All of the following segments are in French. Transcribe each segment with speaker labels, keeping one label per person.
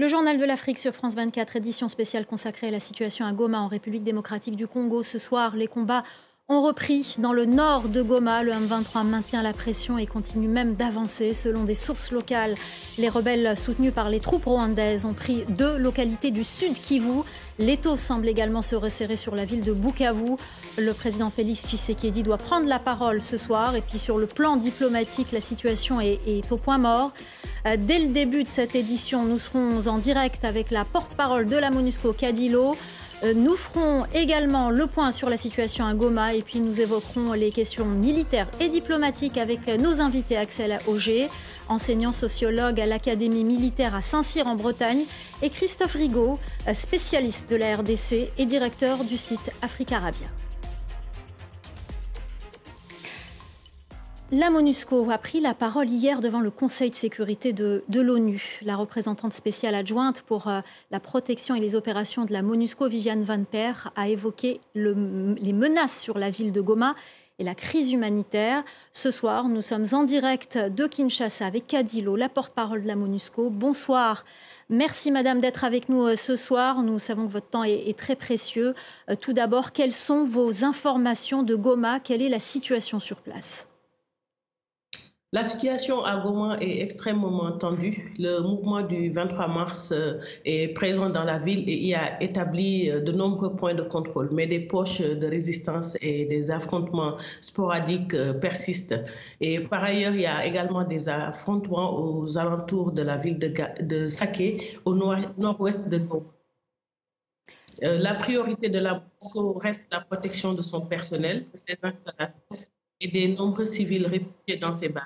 Speaker 1: Le journal de l'Afrique sur France 24, édition spéciale consacrée à la situation à Goma en République démocratique du Congo. Ce soir, les combats ont repris dans le nord de Goma. Le M23 maintient la pression et continue même d'avancer. Selon des sources locales, les rebelles soutenus par les troupes rwandaises ont pris 2 localités du sud Kivu. L'étau semble également se resserrer sur la ville de Bukavu. Le président Félix Tshisekedi doit prendre la parole ce soir. Et puis sur le plan diplomatique, la situation est au point mort. Dès le début de cette édition, nous serons en direct avec la porte-parole de la MONUSCO, Kadilo. Nous ferons également le point sur la situation à Goma et puis nous évoquerons les questions militaires et diplomatiques avec nos invités Axel Auger, enseignant sociologue à l'Académie militaire à Saint-Cyr en Bretagne, et Christophe Rigaud, spécialiste de la RDC et directeur du site Afrique Arabia. La MONUSCO a pris la parole hier devant le Conseil de sécurité de l'ONU. La représentante spéciale adjointe pour la protection et les opérations de la MONUSCO, Viviane Van Per, a évoqué les menaces sur la ville de Goma et la crise humanitaire. Ce soir, nous sommes en direct de Kinshasa avec Kadilo, la porte-parole de la MONUSCO. Bonsoir. Merci madame d'être avec nous ce soir. Nous savons que votre temps est très précieux. Tout d'abord, quelles sont vos informations de Goma? Quelle est la situation sur place?
Speaker 2: La situation à Goma est extrêmement tendue. Le mouvement du 23 mars est présent dans la ville et y a établi de nombreux points de contrôle. Mais des poches de résistance et des affrontements sporadiques persistent. Et par ailleurs, il y a également des affrontements aux alentours de la ville de Saké, au nord-ouest de Goma. La priorité de la MONUSCO reste la protection de son personnel, de ses installations et des nombreux civils réfugiés dans ses bases.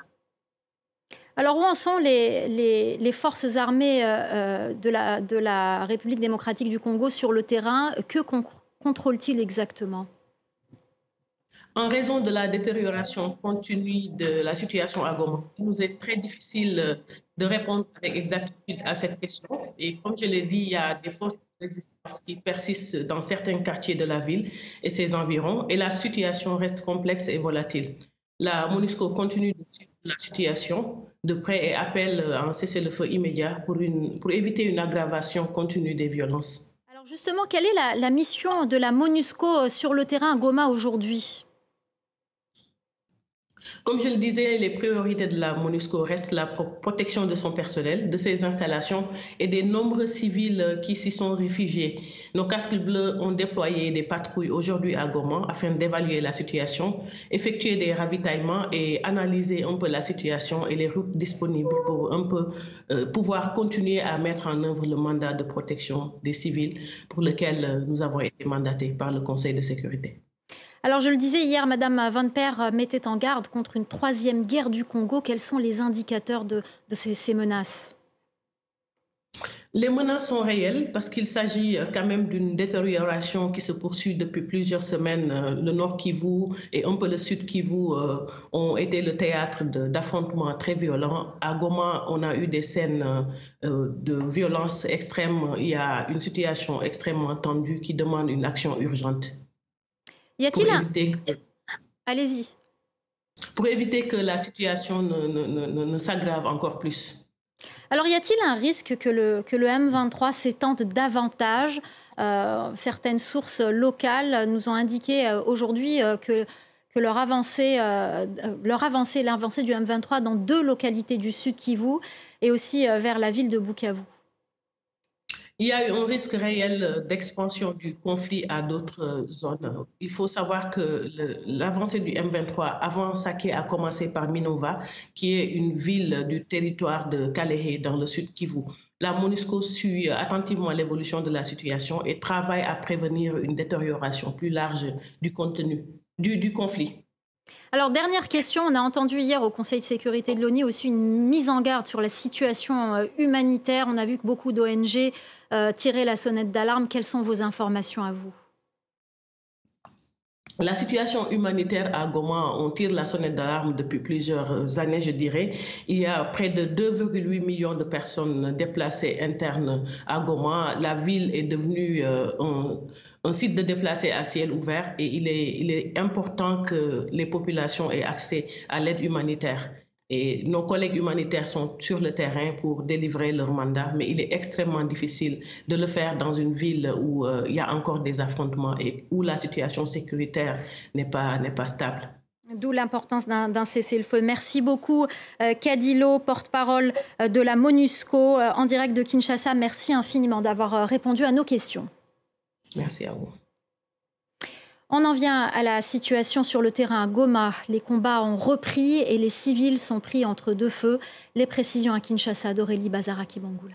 Speaker 1: Alors, où en sont les forces armées de la République démocratique du Congo sur le terrain? Que contrôlent-ils exactement?
Speaker 2: En raison de la détérioration continue de la situation à Goma, il nous est très difficile de répondre avec exactitude à cette question. Et comme je l'ai dit, il y a des postes de résistance qui persistent dans certains quartiers de la ville et ses environs, et la situation reste complexe et volatile. La MONUSCO continue de suivre la situation de près et appelle à un cessez-le-feu immédiat pour éviter une aggravation continue des violences.
Speaker 1: Alors justement, quelle est la mission de la MONUSCO sur le terrain à Goma aujourd'hui?
Speaker 2: Comme je le disais, les priorités de la MONUSCO restent la protection de son personnel, de ses installations et des nombreux civils qui s'y sont réfugiés. Nos casques bleus ont déployé des patrouilles aujourd'hui à Goma afin d'évaluer la situation, effectuer des ravitaillements et analyser un peu la situation et les routes disponibles pour pouvoir continuer à mettre en œuvre le mandat de protection des civils pour lequel nous avons été mandatés par le Conseil de sécurité.
Speaker 1: Alors, je le disais hier, Madame Van Per mettait en garde contre une 3e guerre du Congo. Quels sont les indicateurs de ces menaces?
Speaker 2: Les menaces sont réelles parce qu'il s'agit quand même d'une détérioration qui se poursuit depuis plusieurs semaines. Le Nord Kivu et un peu le Sud Kivu ont été le théâtre d'affrontements très violents. À Goma, on a eu des scènes de violence extrême. Il y a une situation extrêmement tendue qui demande une action urgente.
Speaker 1: Y a-t-il un... Allez-y.
Speaker 2: Pour éviter que la situation ne s'aggrave encore plus.
Speaker 1: Alors, y a-t-il un risque que le M23 s'étende davantage? Certaines sources locales nous ont indiqué aujourd'hui que l'avancée du M23 dans 2 localités du sud Kivu et aussi vers la ville de Bukavu.
Speaker 2: Il y a eu un risque réel d'expansion du conflit à d'autres zones. Il faut savoir que l'avancée du M23 avant Saké a commencé par Minova, qui est une ville du territoire de Kalehe dans le sud Kivu. La MONUSCO suit attentivement l'évolution de la situation et travaille à prévenir une détérioration plus large du contenu du conflit.
Speaker 1: Alors, dernière question, on a entendu hier au Conseil de sécurité de l'ONU aussi une mise en garde sur la situation humanitaire. On a vu que beaucoup d'ONG tiraient la sonnette d'alarme. Quelles sont vos informations à vous?
Speaker 2: La situation humanitaire à Goma, on tire la sonnette d'alarme depuis plusieurs années, je dirais. Il y a près de 2,8 millions de personnes déplacées internes à Goma. La ville est devenue un site de déplacés à ciel ouvert et il est important que les populations aient accès à l'aide humanitaire. Et nos collègues humanitaires sont sur le terrain pour délivrer leur mandat, mais il est extrêmement difficile de le faire dans une ville où il y a encore des affrontements et où la situation sécuritaire n'est pas stable.
Speaker 1: D'où l'importance d'un cessez-le-feu. Merci beaucoup, Kadilo, porte-parole de la MONUSCO, en direct de Kinshasa. Merci infiniment d'avoir répondu à nos questions.
Speaker 2: Merci à vous.
Speaker 1: On en vient à la situation sur le terrain à Goma. Les combats ont repris et les civils sont pris entre deux feux. Les précisions à Kinshasa d'Aurélie Bazaraki-Bangoula.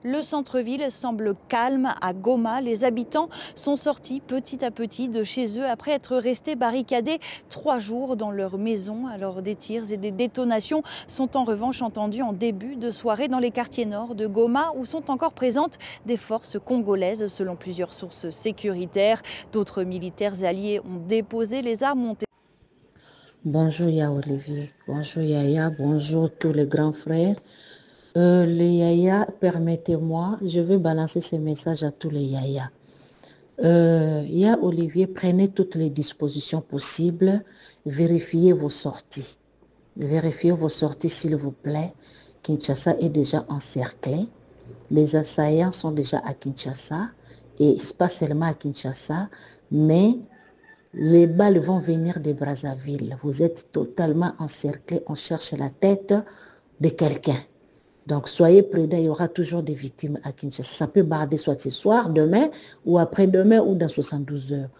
Speaker 3: Le centre-ville semble calme à Goma. Les habitants sont sortis petit à petit de chez eux après être restés barricadés 3 jours dans leur maison. Alors des tirs et des détonations sont en revanche entendus en début de soirée dans les quartiers nord de Goma où sont encore présentes des forces congolaises selon plusieurs sources sécuritaires. D'autres militaires alliés ont déposé les armes.
Speaker 4: Bonjour Ya Olivier, bonjour Yaya, bonjour tous les grands frères. Les Yaya, permettez-moi, je vais balancer ces messages à tous les Yaya. Ya Olivier, prenez toutes les dispositions possibles, vérifiez vos sorties. Vérifiez vos sorties s'il vous plaît. Kinshasa est déjà encerclé. Les assaillants sont déjà à Kinshasa et pas seulement à Kinshasa, mais les balles vont venir de Brazzaville. Vous êtes totalement encerclés. On cherche la tête de quelqu'un. Donc, soyez prudents. Il y aura toujours des victimes à Kinshasa. Ça peut barder soit ce soir, demain, ou après-demain, ou dans 72 heures.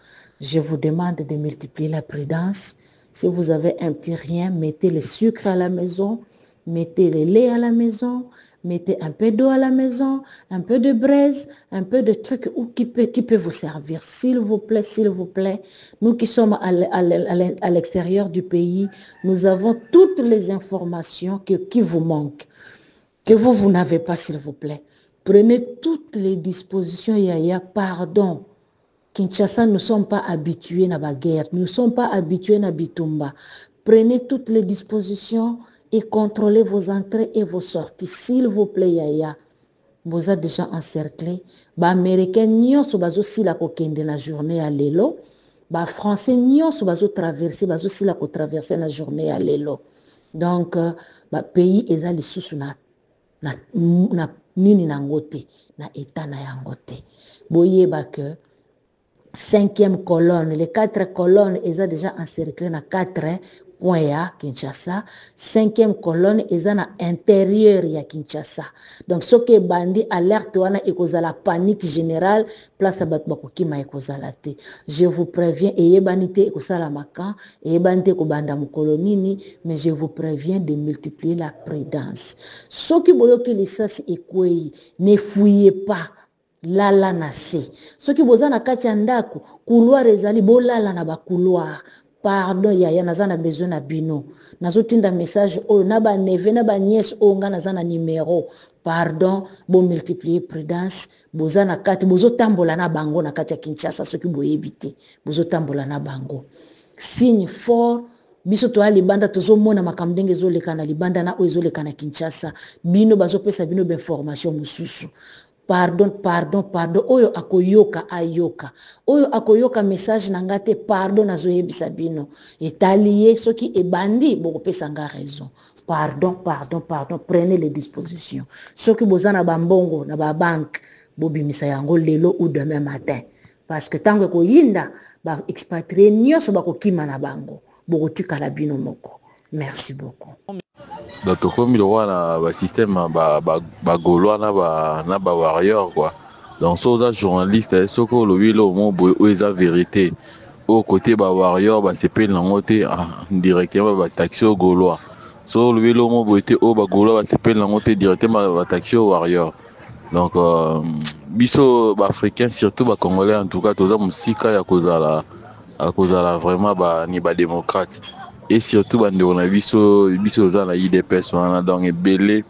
Speaker 4: Je vous demande de multiplier la prudence. Si vous avez un petit rien, mettez le sucre à la maison, mettez le lait à la maison, mettez un peu d'eau à la maison, un peu de braise, un peu de trucs qui peut vous servir. S'il vous plaît, nous qui sommes à l'extérieur du pays, nous avons toutes les informations qui vous manquent, que vous n'avez pas, s'il vous plaît. Prenez toutes les dispositions, Yaya, pardon. Kinshasa, nous ne sommes pas habitués à la guerre, nous ne sommes pas habitués à Bitumba. Prenez toutes les dispositions et contrôlez vos entrées et vos sorties. S'il vous plaît, Yaya, vous êtes déjà encerclés. Les Américains, nous sommes aussi là pour la journée à l'élo. Les Français, nous sommes traverser la journée à l'élo. Donc, le pays est allé sous na nini nangote, na état na yangote. Boyeba que 5e colonne, les 4 colonnes, ils ont déjà encerclé na 4 points ya Kinshasa. 5e colonne, ils ont à intérieur ya Kinshasa. Donc, ce qui est bandit, alerte, wana ekoza la panique générale, place à batbakokima ekozala te. Je vous préviens, et banité ekosala makan, et banité kobanda mukolonini, mais je vous préviens de multiplier la prudence. Ce qui boyoki lisasi ekwei, ne fouillez pas. Lala na se soki boza na kati ya ndako couloir ezali bolala na ba couloir. Pardon Yaya, naza na besoin na bino, nazotinda message oyo na ba neve na ba nièce oyo nga naza na numéro. Pardon, bo multiplier prudence, boza na kati bozotambola na bango na kati ya Kinshasa, soki boyebi te bozotambola na bango. Signe fort biso toya libanda tozomona makambo ndenge ezoleka na libanda na oyo ezoleka na Kinshasa, bino bazopesa bino bainformation mosusu. Pardon, oyo akoyoka ayoka, oyo akoyoka message na ngate, pardon nazoyebisa bino, etali ye soki ebandi bokopesa nga raison. Pardon, prenez les dispositions. Soki boza na bambongo na ba banque, bobimisa yango lelo ou demain matin, parce que tango ekoyinda ba expatrié nyonso bakokima na bango, bokotikala bino moko. Merci beaucoup.
Speaker 5: Donc tokomi lokola na système bagaulois na ba warrior quoi. Donc so oza journaliste soki olobi lo mo boye oyo eza vérité au côté ba warrior basepeli nango te directement bataxi au gaulois. So olobi lo mo boye te oyo bagaulois basepeli nango te directement bataxi au warrior. Donc biso baafricain surtout bacongolais en tout cas toza mosika ya kozala vraiment ni badémocrate. Et surtout bandeko na biso oza na IDPS wana donc ebele,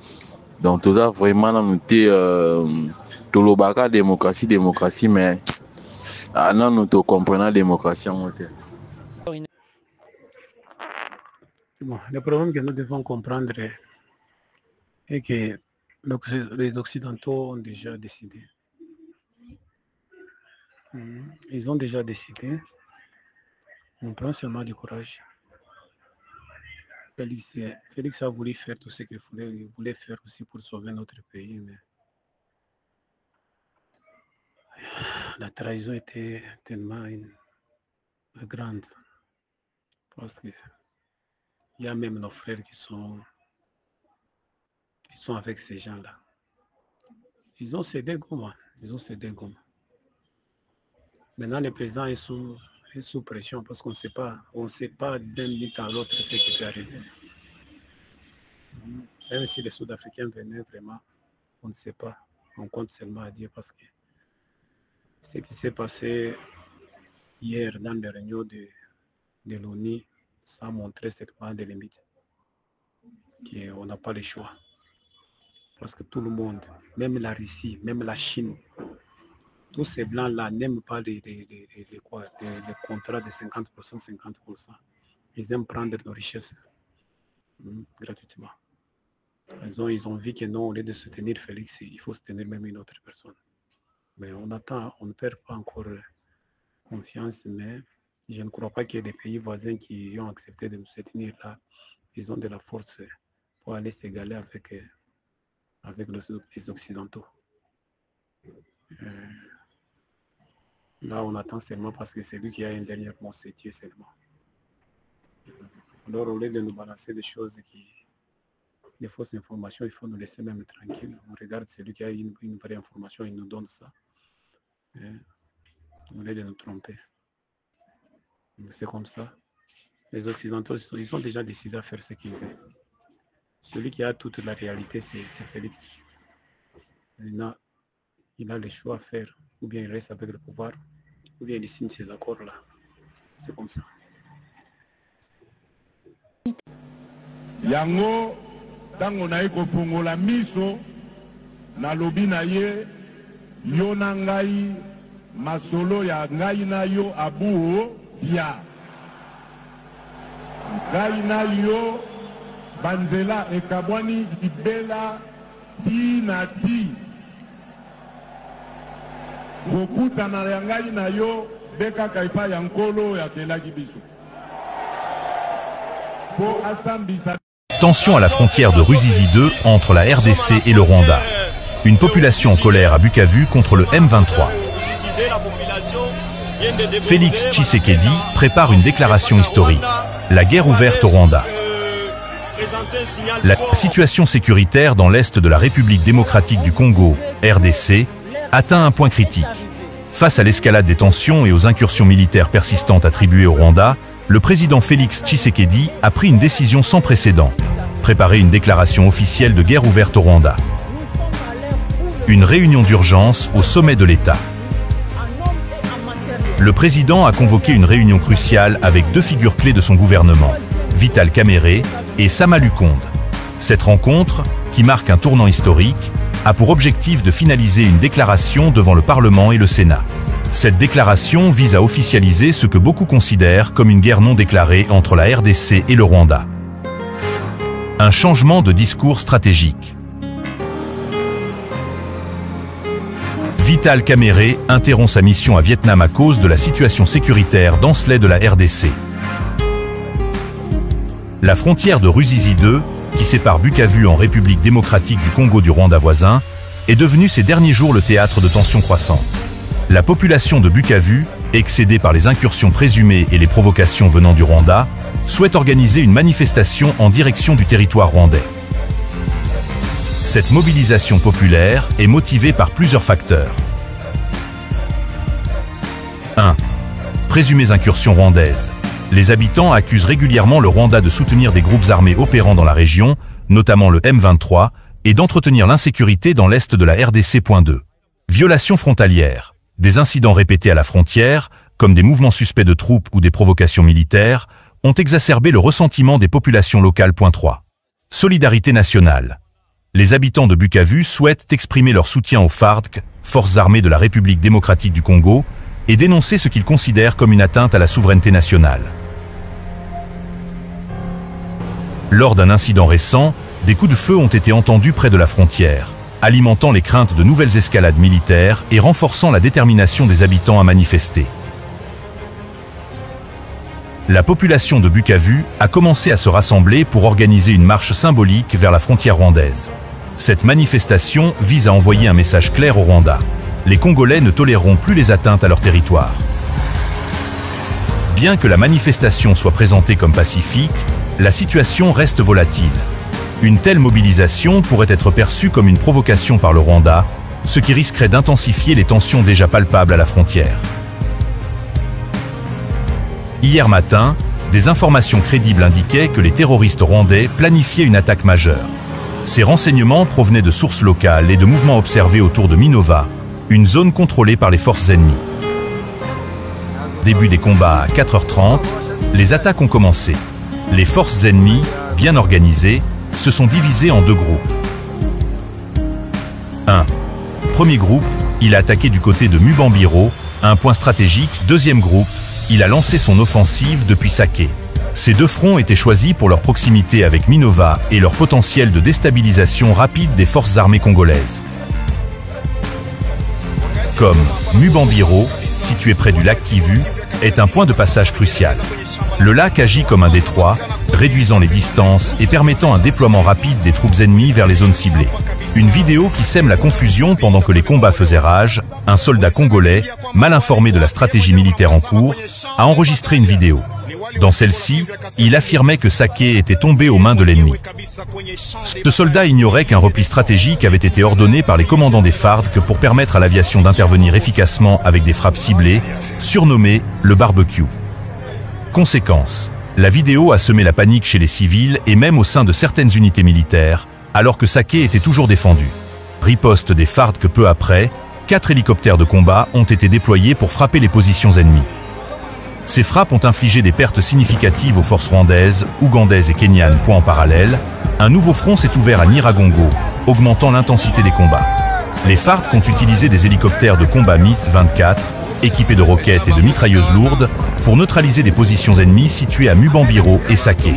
Speaker 5: donc toza vraiment nanu te tolobaka démocratie mais nanu tokomprena démocratie yango te.
Speaker 6: Bon, le problème que nous devons comprendre est que les Occidentaux ont déjà décidé. Ils ont déjà décidé. On prend seulement du courage. Félix a voulu faire tout ce qu'il voulait faire aussi pour sauver notre pays, mais la trahison était tellement grande. Parce qu'il y a même nos frères qui sont avec ces gens-là. Ils ont cédé Goma. Maintenant, le président est sous pression parce qu'on ne sait pas d'un minute à l'autre ce qui peut arriver. Même si les Sud-Africains venaient vraiment, on ne sait pas. On compte seulement à dire parce que ce qui s'est passé hier dans les réunions de l'ONU, ça a montré certainement des limites. On n'a pas le choix. Parce que tout le monde, même la Russie, même la Chine, tous ces blancs-là n'aiment pas les contrats de 50%, 50%. Ils aiment prendre nos richesses gratuitement. Ils ont vu que non, au lieu de soutenir Félix, il faut soutenir même une autre personne. Mais on attend, on ne perd pas encore confiance, mais je ne crois pas qu'il y ait des pays voisins qui ont accepté de nous soutenir là. Ils ont de la force pour aller s'égaler avec les Occidentaux. Là, on attend seulement parce que c'est lui qui a une dernière mot, c'est Dieu seulement. Alors, au lieu de nous balancer des choses des fausses informations, il faut nous laisser même tranquille. On regarde celui qui a une vraie information, il nous donne ça. Au lieu de nous tromper. C'est comme ça. Les Occidentaux, ils ont déjà décidé à faire ce qu'ils veulent. Celui qui a toute la réalité, c'est Félix. Il a le choix à faire. Ou bien il reste avec le pouvoir, ou bien il signe ces accords-là. C'est comme ça.
Speaker 7: Yango, tango na eko fongola miso, na lobi na ye, yo na ngai, masolo ya ngai na yo abuo, ya. Ngai na yo, banzela ekabwani ibela, ti na ti. Bokutana ya ngai na yo, beka kaipa ya nkolo ya kelaki biso. Po asambisa.
Speaker 8: Tension à la frontière de Ruzizi 2 entre la RDC et le Rwanda. Une population en colère à Bukavu contre le M23. Félix Tshisekedi prépare une déclaration historique. La guerre ouverte au Rwanda. La situation sécuritaire dans l'est de la République démocratique du Congo, RDC, atteint un point critique. Face à l'escalade des tensions et aux incursions militaires persistantes attribuées au Rwanda, le président Félix Tshisekedi a pris une décision sans précédent. Préparer une déclaration officielle de guerre ouverte au Rwanda. Une réunion d'urgence au sommet de l'État. Le président a convoqué une réunion cruciale avec deux figures clés de son gouvernement, Vital Kamerhe et Sama Lukonde. Cette rencontre, qui marque un tournant historique, a pour objectif de finaliser une déclaration devant le Parlement et le Sénat. Cette déclaration vise à officialiser ce que beaucoup considèrent comme une guerre non déclarée entre la RDC et le Rwanda. Un changement de discours stratégique. Vital Kamerhe interrompt sa mission à Vietnam à cause de la situation sécuritaire d'Ancelet de la RDC. La frontière de Ruzizi 2, qui sépare Bukavu en République démocratique du Congo du Rwanda voisin, est devenue ces derniers jours le théâtre de tensions croissantes. La population de Bukavu, excédée par les incursions présumées et les provocations venant du Rwanda, souhaite organiser une manifestation en direction du territoire rwandais. Cette mobilisation populaire est motivée par plusieurs facteurs. 1. Présumées incursions rwandaises. Les habitants accusent régulièrement le Rwanda de soutenir des groupes armés opérant dans la région, notamment le M23, et d'entretenir l'insécurité dans l'est de la RDC. 2. Violations frontalières. Des incidents répétés à la frontière, comme des mouvements suspects de troupes ou des provocations militaires, ont exacerbé le ressentiment des populations locales. 3. Solidarité nationale. Les habitants de Bukavu souhaitent exprimer leur soutien aux FARC, forces armées de la République démocratique du Congo, et dénoncer ce qu'ils considèrent comme une atteinte à la souveraineté nationale. Lors d'un incident récent, des coups de feu ont été entendus près de la frontière, alimentant les craintes de nouvelles escalades militaires et renforçant la détermination des habitants à manifester. la population de Bukavu a commencé à se rassembler pour organiser une marche symbolique vers la frontière rwandaise. Cette manifestation vise à envoyer un message clair au Rwanda. Les Congolais ne toléreront plus les atteintes à leur territoire. Bien que la manifestation soit présentée comme pacifique, la situation reste volatile. Une telle mobilisation pourrait être perçue comme une provocation par le Rwanda, ce qui risquerait d'intensifier les tensions déjà palpables à la frontière. Hier matin, des informations crédibles indiquaient que les terroristes rwandais planifiaient une attaque majeure. Ces renseignements provenaient de sources locales et de mouvements observés autour de Minova, une zone contrôlée par les forces ennemies. Début des combats à 4h30, les attaques ont commencé. Les forces ennemies, bien organisées, se sont divisées en deux groupes. 1. Premier groupe, il a attaqué du côté de Mubambiro, un point stratégique. Deuxième groupe, il a lancé son offensive depuis Saké. Ces deux fronts étaient choisis pour leur proximité avec Minova et leur potentiel de déstabilisation rapide des forces armées congolaises. Comme Mubambiro, situé près du lac Kivu, est un point de passage crucial. Le lac agit comme un détroit, réduisant les distances et permettant un déploiement rapide des troupes ennemies vers les zones ciblées. Une vidéo qui sème la confusion pendant que les combats faisaient rage, un soldat congolais, mal informé de la stratégie militaire en cours, a enregistré une vidéo. Dans celle-ci, il affirmait que Saké était tombé aux mains de l'ennemi. Ce soldat ignorait qu'un repli stratégique avait été ordonné par les commandants des FARDC pour permettre à l'aviation d'intervenir efficacement avec des frappes ciblées, surnommées le barbecue. Conséquence, la vidéo a semé la panique chez les civils et même au sein de certaines unités militaires, alors que Saké était toujours défendu. Riposte des FARDC peu après, 4 hélicoptères de combat ont été déployés pour frapper les positions ennemies. Ces frappes ont infligé des pertes significatives aux forces rwandaises, ougandaises et kenyanes. En parallèle, un nouveau front s'est ouvert à Nyiragongo, augmentant l'intensité des combats. Les FARDC ont utilisé des hélicoptères de combat MiG-24, équipés de roquettes et de mitrailleuses lourdes, pour neutraliser des positions ennemies situées à Mubambiro et Saké.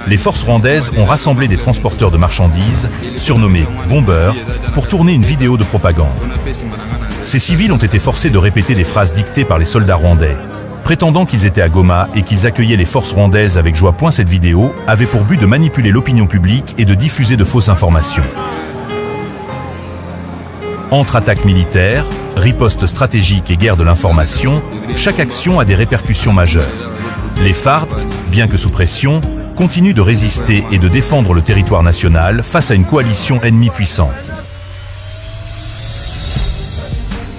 Speaker 8: Les forces rwandaises ont rassemblé des transporteurs de marchandises, surnommés bombeurs, pour tourner une vidéo de propagande. Ces civils ont été forcés de répéter des phrases dictées par les soldats rwandais, prétendant qu'ils étaient à Goma et qu'ils accueillaient les forces rwandaises avec joie. Cette vidéo avait pour but de manipuler l'opinion publique et de diffuser de fausses informations. Entre attaques militaires, ripostes stratégiques et guerre de l'information, chaque action a des répercussions majeures. Les FARDC, bien que sous pression, continuent de résister et de défendre le territoire national face à une coalition ennemie puissante.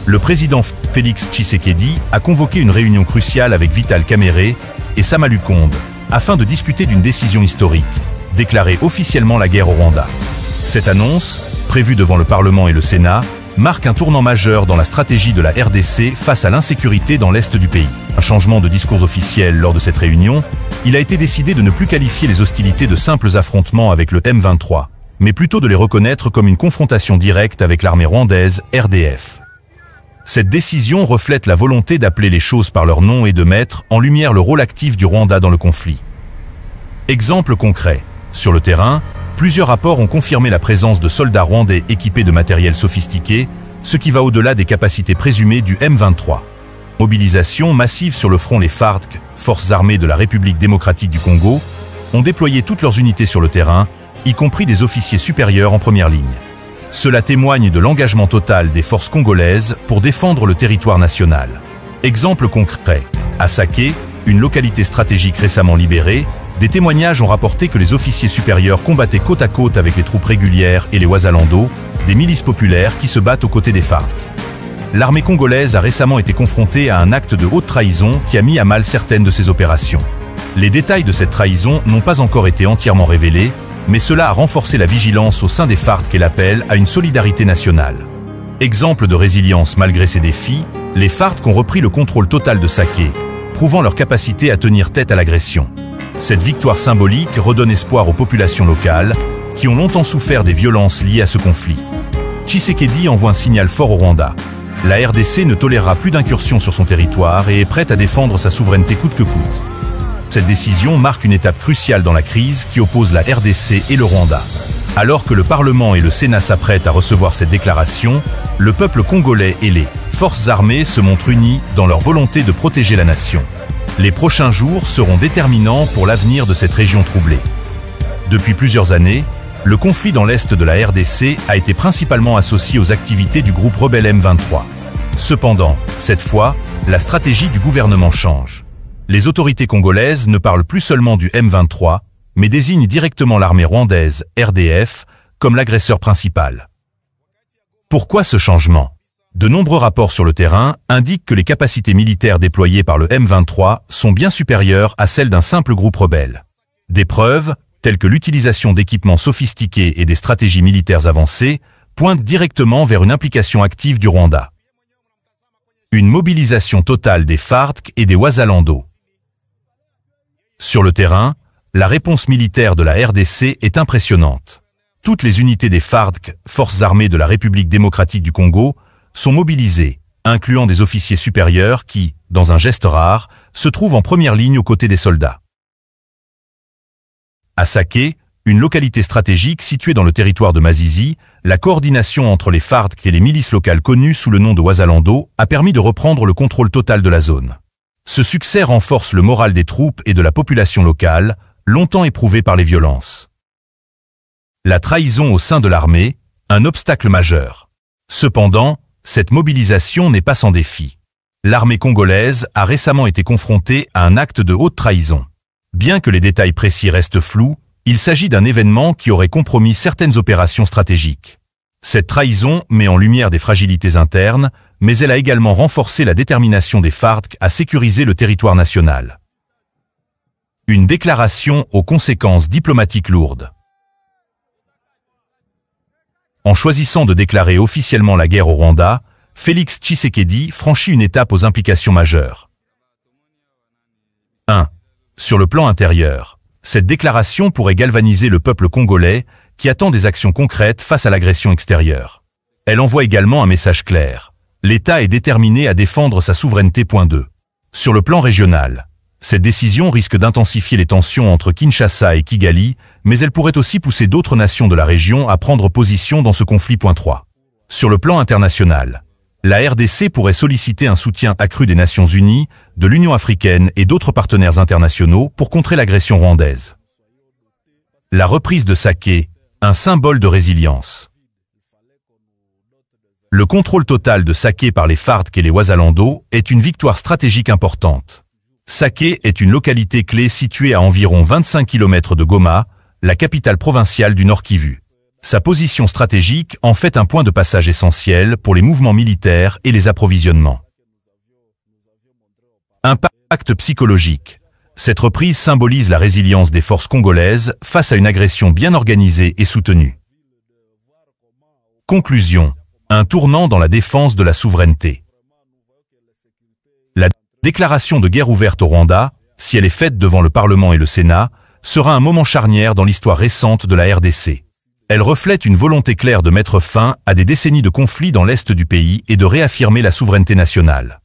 Speaker 8: Le président Félix Tshisekedi a convoqué une réunion cruciale avec Vital Kamerhe et Sama Lukonde afin de discuter d'une décision historique, déclarer officiellement la guerre au Rwanda. Cette annonce, prévue devant le Parlement et le Sénat, marque un tournant majeur dans la stratégie de la RDC face à l'insécurité dans l'est du pays. Un changement de discours officiel lors de cette réunion, il a été décidé de ne plus qualifier les hostilités de simples affrontements avec le M23, mais plutôt de les reconnaître comme une confrontation directe avec l'armée rwandaise RDF. Cette décision reflète la volonté d'appeler les choses par leur nom et de mettre en lumière le rôle actif du Rwanda dans le conflit. Exemple concret. Sur le terrain, plusieurs rapports ont confirmé la présence de soldats rwandais équipés de matériel sophistiqué, ce qui va au-delà des capacités présumées du M23. Mobilisation massive sur le front. Les FARDC, forces armées de la République démocratique du Congo, ont déployé toutes leurs unités sur le terrain, y compris des officiers supérieurs en première ligne. Cela témoigne de l'engagement total des forces congolaises pour défendre le territoire national. Exemple concret. À Saké, une localité stratégique récemment libérée, des témoignages ont rapporté que les officiers supérieurs combattaient côte à côte avec les troupes régulières et les Wazalando, des milices populaires qui se battent aux côtés des FARC. L'armée congolaise a récemment été confrontée à un acte de haute trahison qui a mis à mal certaines de ses opérations. Les détails de cette trahison n'ont pas encore été entièrement révélés, mais cela a renforcé la vigilance au sein des FARC et l'appel à une solidarité nationale. Exemple de résilience malgré ces défis, les FARC ont repris le contrôle total de Saké, prouvant leur capacité à tenir tête à l'agression. Cette victoire symbolique redonne espoir aux populations locales, qui ont longtemps souffert des violences liées à ce conflit. Tshisekedi envoie un signal fort au Rwanda. La RDC ne tolérera plus d'incursions sur son territoire et est prête à défendre sa souveraineté coûte que coûte. Cette décision marque une étape cruciale dans la crise qui oppose la RDC et le Rwanda. Alors que le Parlement et le Sénat s'apprêtent à recevoir cette déclaration, le peuple congolais et les forces armées se montrent unis dans leur volonté de protéger la nation. Les prochains jours seront déterminants pour l'avenir de cette région troublée. Depuis plusieurs années, le conflit dans l'est de la RDC a été principalement associé aux activités du groupe rebelle M23. Cependant, cette fois, la stratégie du gouvernement change. Les autorités congolaises ne parlent plus seulement du M23, mais désignent directement l'armée rwandaise, RDF, comme l'agresseur principal. Pourquoi ce changement ? De nombreux rapports sur le terrain indiquent que les capacités militaires déployées par le M23 sont bien supérieures à celles d'un simple groupe rebelle. Des preuves, telles que l'utilisation d'équipements sophistiqués et des stratégies militaires avancées, pointent directement vers une implication active du Rwanda. Une mobilisation totale des FARDC et des Wazalando. Sur le terrain, la réponse militaire de la RDC est impressionnante. Toutes les unités des FARDC, Forces armées de la République démocratique du Congo, sont mobilisées, incluant des officiers supérieurs qui, dans un geste rare, se trouvent en première ligne aux côtés des soldats. À Saké, une localité stratégique située dans le territoire de Masisi, la coordination entre les FARDC et les milices locales connues sous le nom de Wazalando a permis de reprendre le contrôle total de la zone. Ce succès renforce le moral des troupes et de la population locale, longtemps éprouvée par les violences. La trahison au sein de l'armée, un obstacle majeur. Cependant, cette mobilisation n'est pas sans défi. L'armée congolaise a récemment été confrontée à un acte de haute trahison. Bien que les détails précis restent flous, il s'agit d'un événement qui aurait compromis certaines opérations stratégiques. Cette trahison met en lumière des fragilités internes, mais elle a également renforcé la détermination des FARDC à sécuriser le territoire national. Une déclaration aux conséquences diplomatiques lourdes. En choisissant de déclarer officiellement la guerre au Rwanda, Félix Tshisekedi franchit une étape aux implications majeures. 1. Sur le plan intérieur, cette déclaration pourrait galvaniser le peuple congolais qui attend des actions concrètes face à l'agression extérieure. Elle envoie également un message clair. L'État est déterminé à défendre sa souveraineté. 2. Sur le plan régional, cette décision risque d'intensifier les tensions entre Kinshasa et Kigali, mais elle pourrait aussi pousser d'autres nations de la région à prendre position dans ce conflit. 3. Sur le plan international, la RDC pourrait solliciter un soutien accru des Nations Unies, de l'Union africaine et d'autres partenaires internationaux pour contrer l'agression rwandaise. La reprise de Saké, un symbole de résilience. Le contrôle total de Saké par les FARDC et les Wazalando est une victoire stratégique importante. Saké est une localité clé située à environ 25 km de Goma, la capitale provinciale du Nord Kivu. Sa position stratégique en fait un point de passage essentiel pour les mouvements militaires et les approvisionnements. Impact psychologique. Cette reprise symbolise la résilience des forces congolaises face à une agression bien organisée et soutenue. Conclusion. Un tournant dans la défense de la souveraineté. La déclaration de guerre ouverte au Rwanda, si elle est faite devant le Parlement et le Sénat, sera un moment charnière dans l'histoire récente de la RDC. Elle reflète une volonté claire de mettre fin à des décennies de conflits dans l'est du pays et de réaffirmer la souveraineté nationale.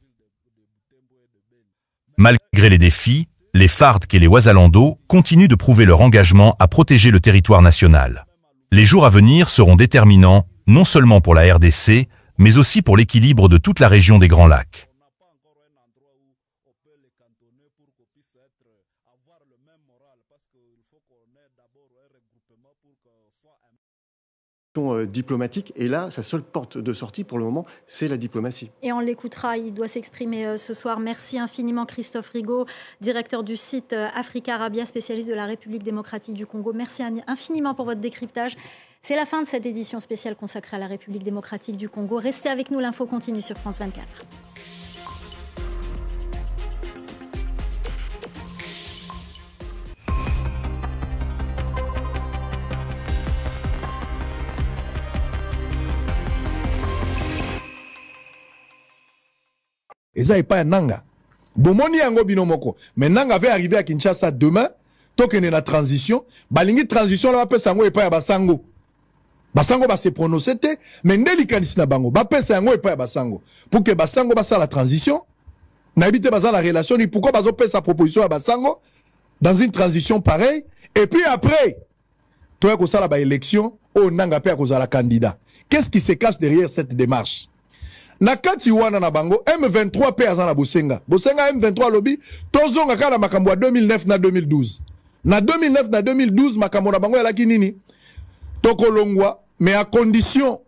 Speaker 8: Malgré les défis, les FARDC et les Wazalando continuent de prouver leur engagement à protéger le territoire national. Les jours à venir seront déterminants, non seulement pour la RDC, mais aussi pour l'équilibre de toute la région des Grands Lacs.
Speaker 9: Diplomatique, et là, sa seule porte de sortie pour le moment, c'est la diplomatie.
Speaker 1: Et on l'écoutera, il doit s'exprimer ce soir. Merci infiniment Christophe Rigaud, directeur du site Africa Arabia, spécialiste de la République démocratique du Congo. Merci infiniment pour votre décryptage. C'est la fin de cette édition spéciale consacrée à la République démocratique du Congo. Restez avec nous, l'info continue sur France 24.
Speaker 7: Eza epa ya Nanga. Bomoni yango bino moko. Mais Nanga va arriver à Kinshasa demain. Tokene na transition. Balingi transition la bapesa yango epa ya Basango. Basango ba se prononcer te. Mais ndeli kanisi na bango. Bapesa yango epa ya Basango. Pour que Basango basa la transition. Na ebite baza la relation. Ni pourquoi bazo pesa sa proposition à Basango. Dans une transition pareille. Et puis après. Toi ko sala ba élection. Oh Nanga pe ko la candidat. Qu'est-ce qui se cache derrière cette démarche? na kati wana na bango M23 pe aza na bosenga M23 lobi tozonga kala makambo ya 2009 na 2012 na 2009 na 2012 makambo na bango yalaki nini tokolongwa mais à condition